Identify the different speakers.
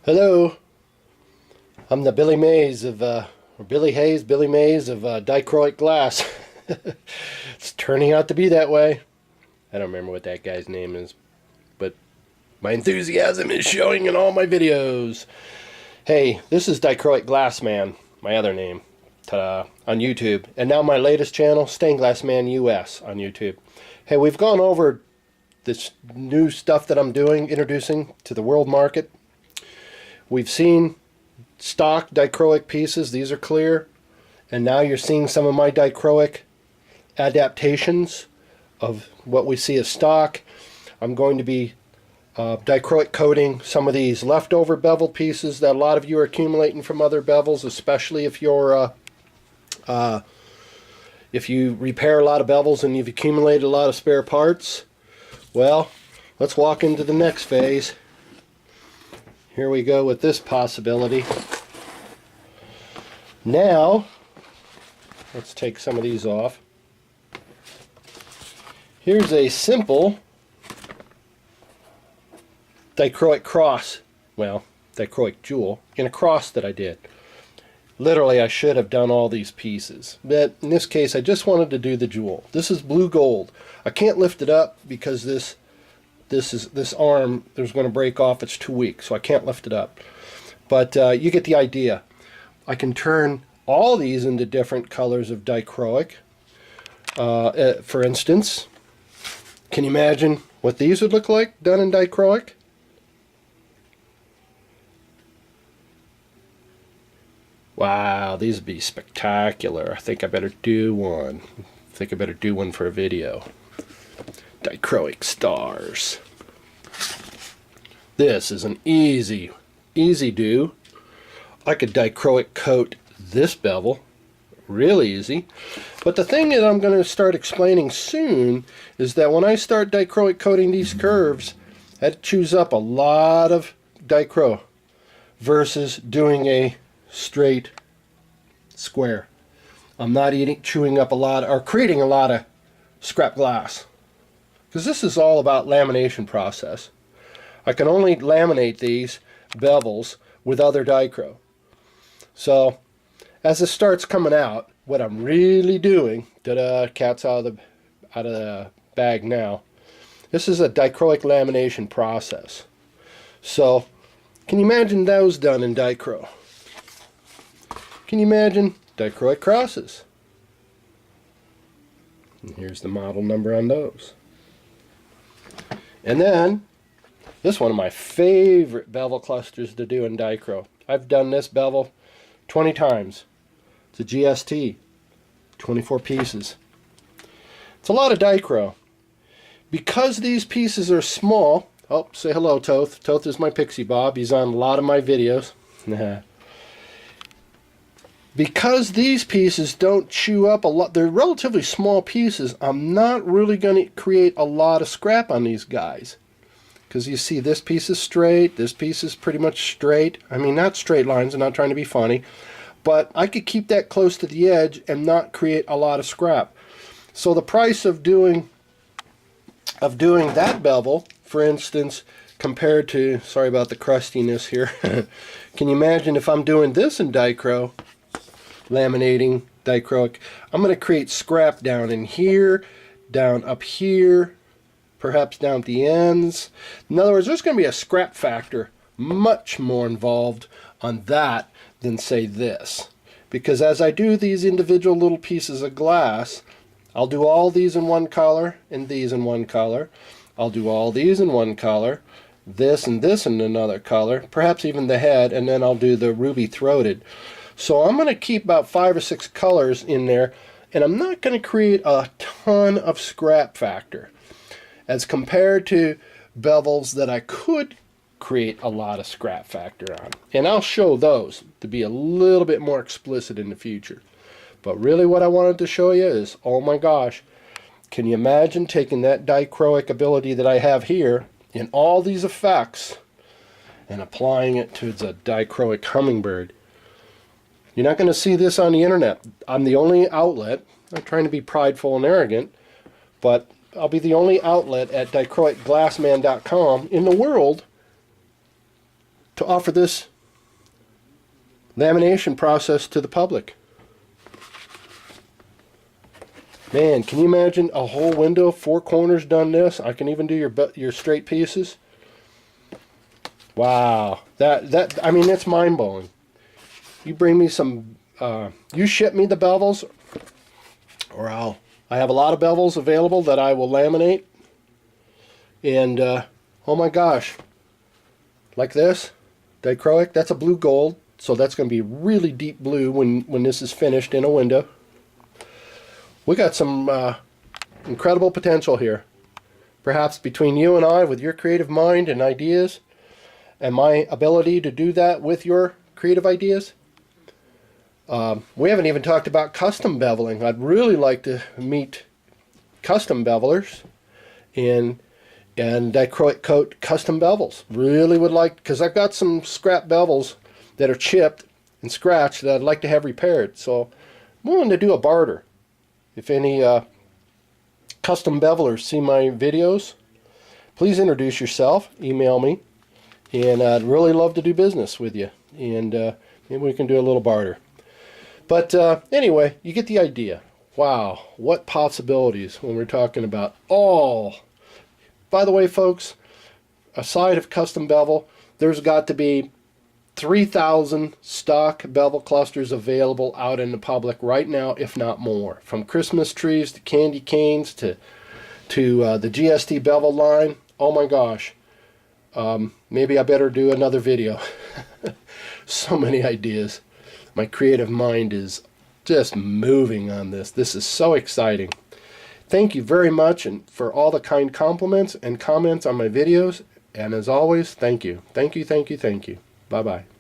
Speaker 1: Hello, I'm the Billy Mays of, or Billy Mays of Dichroic glass. It's turning out to be that way. I don't remember what that guy's name is, but my enthusiasm is showing in all my videos. Hey, this is Dichroic Glass Man, my other name, ta-da, on YouTube. And now my latest channel, Stained Glass Man US on YouTube. Hey, we've gone over this new stuff that I'm doing, introducing to the world market. We've seen stock dichroic pieces, these are clear, and now you're seeing some of my dichroic adaptations of what we see as stock. I'm going to be dichroic coating some of these leftover bevel pieces that a lot of you are accumulating from other bevels, especially if you're if you repair a lot of bevels and you've accumulated a lot of spare parts. Well, let's walk into the next phase. Here we go with this possibility. Now, let's take some of these off. Here's a simple dichroic cross, well, dichroic jewel, in a cross that I did. Literally, I should have done all these pieces, but in this case, I just wanted to do the jewel. This is blue gold. I can't lift it up because this arm is going to break off. It's too weak, so I can't lift it up. But you get the idea. I can turn all these into different colors of dichroic. For instance, can you imagine what these would look like done in dichroic? Wow, these would be spectacular. I think I better do one. I think I better do one for a video. Dichroic stars. This is an easy do. I could dichroic coat this bevel, really easy. But the thing that I'm going to start explaining soon is that when I start dichroic coating these curves, that chews up a lot of dichro versus doing a straight square. I'm not chewing up a lot or creating a lot of scrap glass, because this is all about lamination process. I can only laminate these bevels with other dichro. So as it starts coming out, what I'm really doing, cat's out of the bag now. This is a dichroic lamination process. So can you imagine those done in dichro? Can you imagine dichroic crosses? And here's the model number on those. And then, this is one of my favorite bevel clusters to do in dichro. I've done this bevel 20 times. It's a GST, 24 pieces. It's a lot of dichro. Because these pieces are small, oh, say hello, Toth. Toth is my pixie bob. He's on a lot of my videos. Because these pieces don't chew up a lot, they're relatively small pieces, I'm not really going to create a lot of scrap on these guys. Because you see, this piece is straight, this piece is pretty much straight. I mean, not straight lines, I'm not trying to be funny. But I could keep that close to the edge and not create a lot of scrap. So the price of doing that bevel, for instance, compared to, sorry about the crustiness here, can you imagine if I'm doing this in dichro, laminating dichroic, I'm going to create scrap down in here, down up here, perhaps down at the ends. In other words, there's going to be a scrap factor much more involved on that than, say, this. Because as I do these individual little pieces of glass, I'll do all these in one color and these in one color. I'll do all these in one color, this and this in another color, perhaps even the head, and then I'll do the ruby throated. So I'm going to keep about 5 or 6 colors in there, and I'm not going to create a ton of scrap factor as compared to bevels that I could create a lot of scrap factor on. And I'll show those to be a little bit more explicit in the future. But really what I wanted to show you is, oh my gosh, can you imagine taking that dichroic ability that I have here in all these effects and applying it to the dichroic hummingbird? You're not going to see this on the internet. I'm the only outlet. I'm not trying to be prideful and arrogant, but I'll be the only outlet at dichroicglassman.com in the world to offer this lamination process to the public. Man, can you imagine a whole window, 4 corners done this? I can even do your straight pieces. Wow, I mean, it's mind-blowing. You bring me some, you ship me the bevels, or I have a lot of bevels available that I will laminate. And oh my gosh, like this, dichroic, that's a blue gold, so that's going to be really deep blue when this is finished in a window. We got some incredible potential here. Perhaps between you and I, with your creative mind and ideas, and my ability to do that with your creative ideas. We haven't even talked about custom beveling. I'd really like to meet custom bevelers and dichroic coat custom bevels. Really would like, because I've got some scrap bevels that are chipped and scratched that I'd like to have repaired. So I'm willing to do a barter. If any custom bevelers see my videos, please introduce yourself, email me, and I'd really love to do business with you. And maybe we can do a little barter. But anyway, you get the idea. Wow, what possibilities when we're talking about all. By the way, folks, aside of custom bevel, there's got to be 3,000 stock bevel clusters available out in the public right now, if not more. From Christmas trees to candy canes to the GST bevel line. Oh my gosh. Maybe I better do another video. So many ideas. My creative mind is just moving on this. This is so exciting. Thank you very much and for all the kind compliments and comments on my videos. And as always, thank you. Thank you, thank you, thank you. Bye-bye.